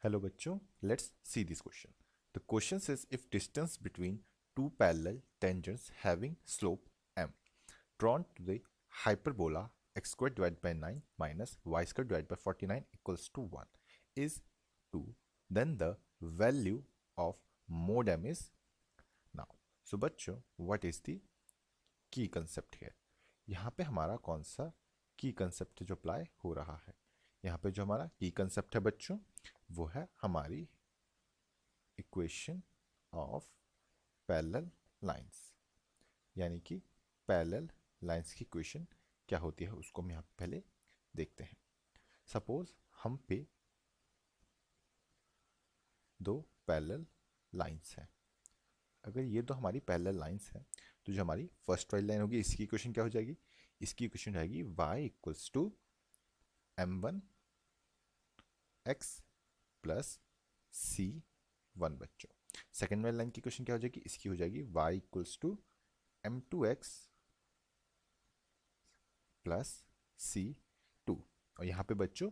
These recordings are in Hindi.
Hello बच्चों, let's see this question. The question says if distance between two parallel tangents having slope m drawn to the hyperbola x squared divided by 9 minus y squared divided by 49 equals to 1 is 2, then the value of mod m is now. So बच्चों, what is the key concept here? यहाँ पे हमारा कौन सा की कंसेप्ट जो अप्लाई हो रहा है? यहाँ पे जो हमारा की कंसेप्ट है बच्चों, वो है हमारी इक्वेशन ऑफ पैरेलल लाइंस। यानी कि पैरेलल लाइंस की इक्वेशन क्या होती है उसको हम यहाँ पे पहले देखते हैं। सपोज हम पे दो पैरेलल लाइंस हैं। अगर ये दो हमारी पैरेलल लाइंस हैं तो जो हमारी फर्स्ट वाली लाइन होगी इसकी इक्वेशन क्या हो जाएगी? इसकी इक्वेशन रहेगी y equals to m1 x plus c1 बच्चों। सेकेंड वाली लाइन की इक्वेशन क्या हो जाएगी? इसकी हो जाएगी y equals to m2x plus c2। और यहाँ पे बच्चों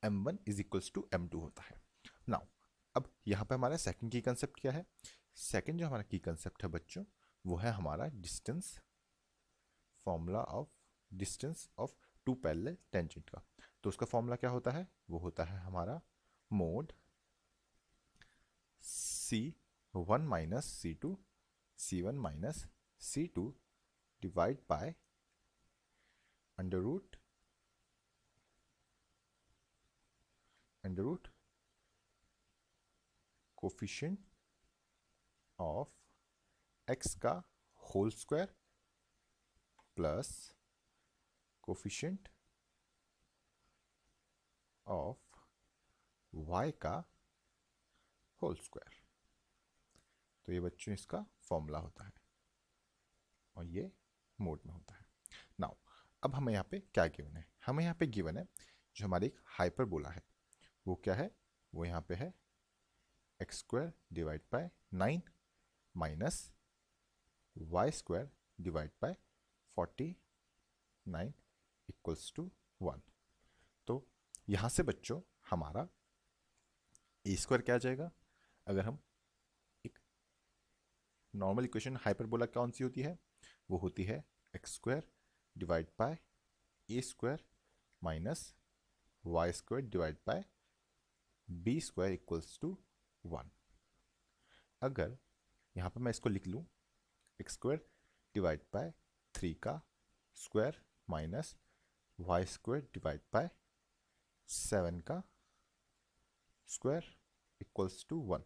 m1 is equals to m2 होता है। नाउ अब यहाँ पे हमारा सेकंड की कंसेप्ट क्या है? सेकंड जो हमारा की कंसेप्ट है बच्चों, वो है हमारा distance, formula of distance of two parallel tangent का। तो उसका फॉर्मूला क्या होता है? वो होता है हमारा mod C1 minus C2 C1 minus C2 divide by under root coefficient of x का whole square plus coefficient of y का होल स्क्वायर। तो ये बच्चों इसका फॉर्मूला होता है और ये मोड में होता है। नाउ अब हमें यहाँ पे क्या गिवन है? हमें यहाँ पे गिवन है जो हमारी एक हाइपरबोला है, वो क्या है? वो यहाँ पे है x square divide by 9 minus y square divide by 49 equals to 1। तो यहाँ से बच्चों हमारा ए स्क्वायर क्या आ जाएगा? अगर हम एक नॉर्मल इक्वेशन हाइपरबोला कौन सी होती है? वो होती है x square divide by a square minus y square divide by b square equals to 1। अगर यहाँ पर मैं इसको लिख लूँ एक्स स्क्वायर डिवाइड बाय 3 का square minus y square divide by 7 का स्क्वायर इक्वल्स टू 1,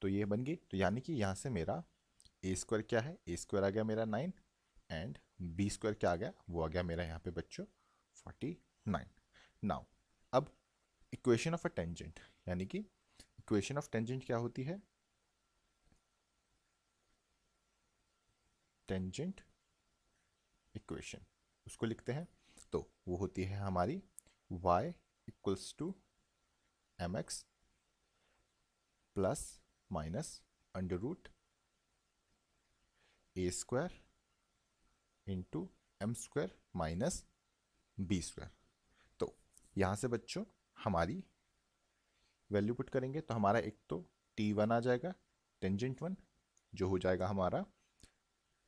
तो ये बन गई। तो यानी कि यहाँ से मेरा ए स्क्वायर क्या है? ए स्क्वायर आ गया मेरा 9 एंड बी स्क्वायर क्या आ गया? वो आ गया मेरा यहाँ पे बच्चों 49। नाउ अब इक्वेशन ऑफ अ टेंजेंट, यानी कि इक्वेशन ऑफ टेंजेंट क्या होती है? टेंजेंट इक्वेशन उसको लिखते हैं। तो वो होती है हमारी y equals to m x plus minus under root a square into m square minus b square. तो यहाँ से बच्चों हमारी वैल्यू पुट करेंगे तो हमारा एक तो t1 आ जाएगा टेंजेंट 1, जो हो जाएगा हमारा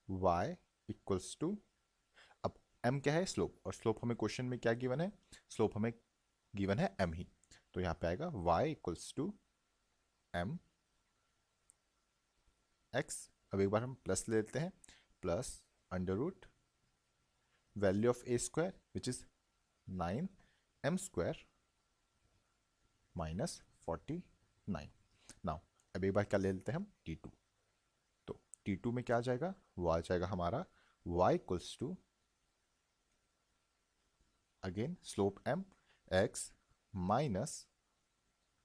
y इक्वल्स टू, अब m क्या है? स्लोप, और स्लोप हमें क्वेश्चन में क्या गिवन है? स्लोप हमें गिवन है m ही, तो यहाँ पे आएगा y equals to m x। अब एक बार हम प्लस ले लेते हैं, plus under root value of a square which is 9 m square minus 49। Now अब एक बार क्या ले लेते हैं हम? t2। तो t2 में क्या आ जाएगा? वो आ जाएगा हमारा y equals to again slope m x minus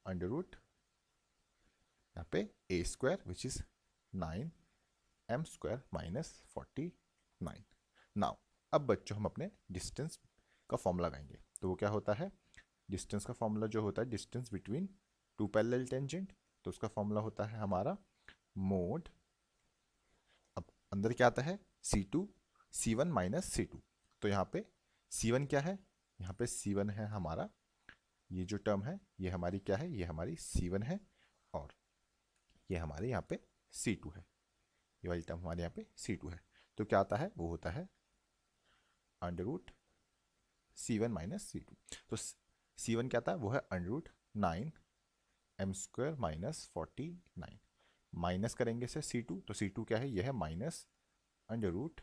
under root यहाँ पे a square which is 9 m square minus 49। Now अब बच्चों हम अपने डिस्टेंस का फॉर्मूला लगाएंगे। तो वो क्या होता है? डिस्टेंस का फॉर्मूला जो होता है distance between two parallel tangent, तो उसका फॉर्मूला होता है हमारा मोड, अब अंदर क्या आता है? C2 C1 minus C2। तो यहाँ पे C1 क्या है? यहाँ पे C1 है हमारा ये जो टर्म है ये हमारी क्या है, ये हमारी C1 है, और ये हमारे यहाँ पे C2 है। ये वाली टर्म हमारे यहाँ पे C2 है। तो क्या आता है, वो होता है under root C1 minus C2। तो C1 क्या आता है, वो है under root 9m² minus 49। Minus करेंगे से C2, तो C2 क्या है, ये है minus under root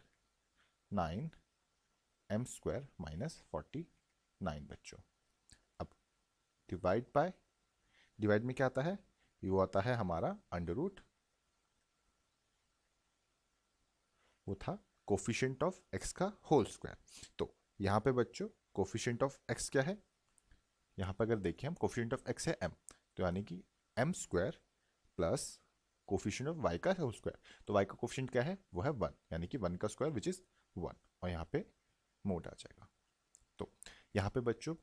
9m² minus 49 बच्चों। अब डिवाइड में क्या आता है, वो आता है हमारा अंडर रूट, वो था कोफिशिएंट ऑफ x का होल स्क्वायर। तो यहाँ पे बच्चों कोफिशिएंट ऑफ x क्या है, यहाँ पे अगर देखें हम कोफिशिएंट ऑफ x है m, तो यानी कि m² plus coefficient of y का होल स्क्वायर। तो y का कोफिशिएंट क्या है, वो है 1, यानी कि 1 का स्क्वायर विच इज 1, और यहाँ पे मोड आ जाएगा। तो यहाँ पे बच्चों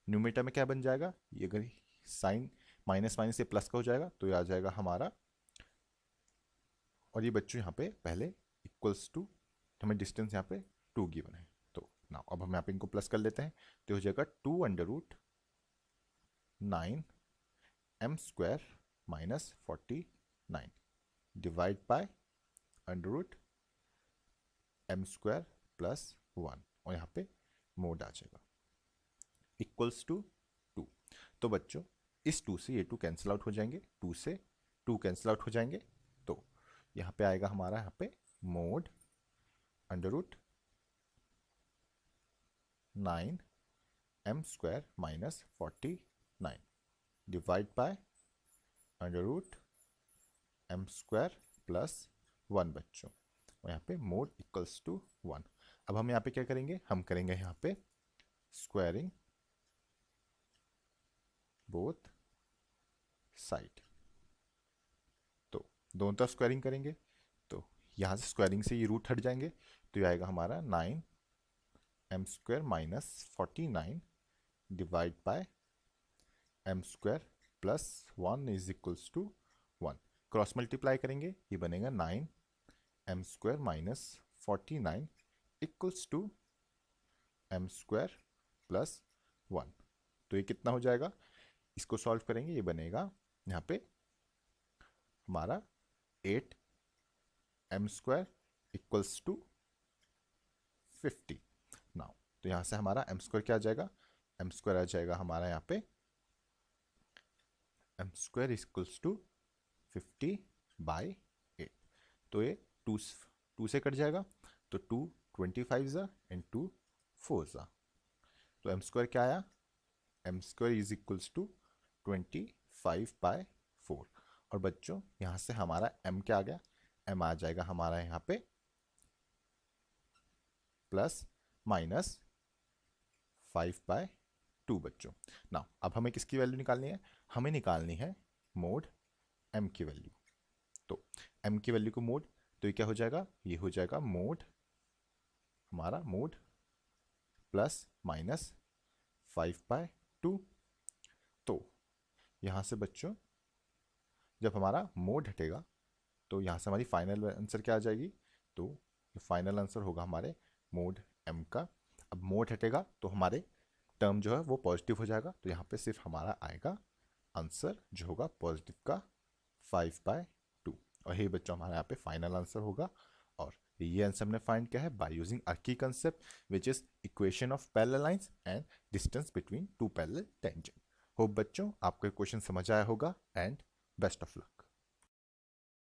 न्यूमरेटर में क्या बन जाएगा, ये अगर साइन माइनस माइनस से प्लस का हो जाएगा तो ये आ जाएगा हमारा, और ये बच्चों यहाँ पे पहले इक्वल्स टू, हमें डिस्टेंस यहाँ पे 2 गिवन है। तो ना अब हम यहाँ पे इनको प्लस कर लेते हैं, तो हो जाएगा 2 under root 9m² minus 49 divide by under root m² plus 1, और यहाँ पे मोड आ जाएगा इक्वल्स टू 2। तो बच्चों इस 2 से ये 2 कैंसिल आउट हो जाएंगे, 2 से 2 कैंसिल आउट हो जाएंगे, तो यहाँ पे आएगा हमारा यहाँ पे mod under root 9m² minus 49 divide by under root m² plus 1 बच्चों, और यहाँ पे मोड इक्वल्स टू 1। अब हम यहाँ पे क्या करेंगे, हम करेंगे यहाँ पे स्क्वायरिंग बोथ साइड। तो दोनों तरफ स्क्वायरिंग करेंगे, तो यहाँ से स्क्वायरिंग से ये रूट हट जाएंगे, तो ये आएगा हमारा 9m² minus 49 divide by m² plus 1 is equals to 1। Cross multiply करेंगे, ये बनेगा 9m² minus 49 equals to m² plus 1। तो ये कितना हो जाएगा, इसको सॉल्व करेंगे, ये बनेगा यहाँ पे हमारा 8m² इक्वल्स टू 50। नाउ तो यहाँ से हमारा m² क्या आ जाएगा, m² आ जाएगा हमारा यहाँ पे m² इक्वल्स टू 50/8। तो ये 2 से कट जाएगा, तो 2 25 एंड 2 4 तो m² क्या आया, m² इज इक्वल्स टू 25/4। और बच्चों यहाँ से हमारा m क्या आ गया, m आ जाएगा हमारा यहाँ पे प्लस माइनस 5/2 बच्चों। ना अब हमें किसकी वैल्यू निकालनी है, हमें निकालनी है मोड m की वैल्यू। तो m की वैल्यू को मोड, तो ये क्या हो जाएगा, ये हो जाएगा मोड हमारा मोड प्लस माइनस 5/2। तो यहाँ से बच्चों जब हमारा मोड हटेगा तो यहाँ से हमारी फाइनल आंसर क्या आ जाएगी, तो फाइनल आंसर होगा हमारे मोड m का। अब मोड हटेगा तो हमारे टर्म जो है वो पॉजिटिव हो जाएगा, तो यहाँ पे सिर्फ हमारा आएगा आंसर जो होगा पॉजिटिव का 5/2, और ये बच्चों हमारा यहाँ पे फाइनल आंसर होगा। और ये आंसर हमने फाइंड किया है by using Arki concept which is equation of parallel lines and distance between 2 parallel tangent. Hope बच्चों आपको क्वेश्चन समझ आया होगा, एंड बेस्ट ऑफ लक।